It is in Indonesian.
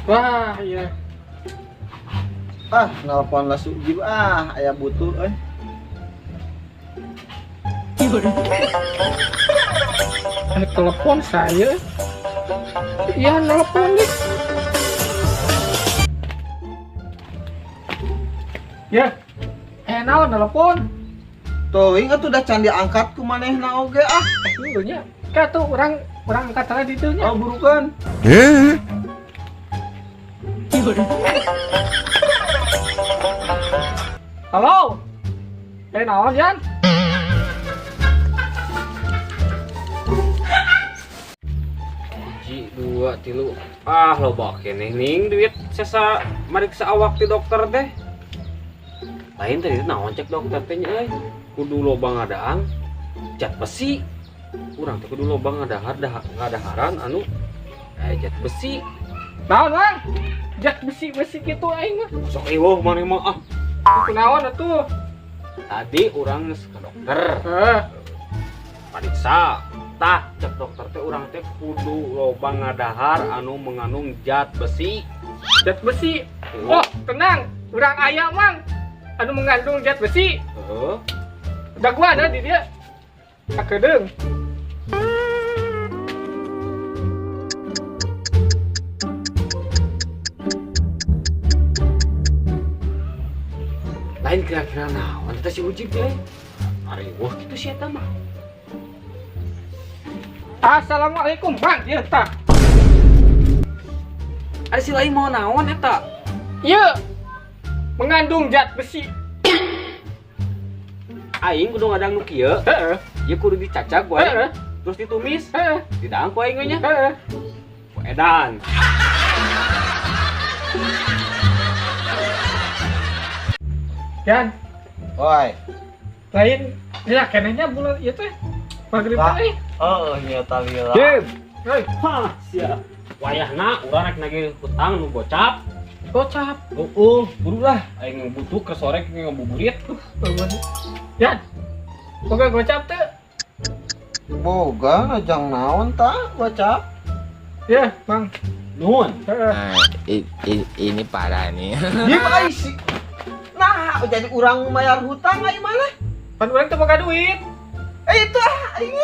Wah, iya. Nelpon lah Sugib aya butuh Ini telepon saya. Iya, nelpon nih. Ya. Naon telepon? Tuh, ingat udah candi angkat ku manehna oge Dulunya. Ka tuh orang angkat tadi ditu nya. burukan. Halo. Naon, Jan? Ji 2 3 loba keneh ning duit sesa mariksa awak ti dokter teh. Lain tadi naon cek dokter teh nya euy. Kudu loba ngadaang cat besi. Urang teh kudu loba ngadaharan anu cat besi. Naon, Bang? Jak besi kitu aing mah. Sok eueuh maneh mah Kunaon atuh? Tadi urang geus ka dokter. Pariksa. Tah cek dokter teh urang teh kudu loba ngadahar anu mengandung zat besi. Zat besi. Oh, tenang. Urang aya, Mang. Anu mengandung zat besi. Heeh. Daguana di dia. Sakedeung. Lain kira-kira naon teh si Ujib teh? Ari wah kitu si eta mah. Assalamualaikum, Bang. Ieu tah. Ari si lain mau naon eta? Ieu mengandung zat besi. Aing kudu ngadang nu kieu. Heeh. Ieu kudu dicacak we. Heeh. Terus ditumis. Heeh. Didaang ku aing nya. Heeh. Ku edan. Jan, Woi. lain ya kenehnya bulan ieu teh. Magrib teh. Nya tali lah. Jib. Hei, Hah, sia. Wayahna urang rek nagih hutang nu gocap. gocap. Buru lah aing butuh ke sore ngabuburit. Jan. Boga gocap teh. Boga ngajang naon tah gocap. Ya, Bang. Nuhun. Heeh. Ini parah nih. Ieu ai si. Nah, jadi urang mayar hutang ai mana? Pan urang teh boga duit. Itu aing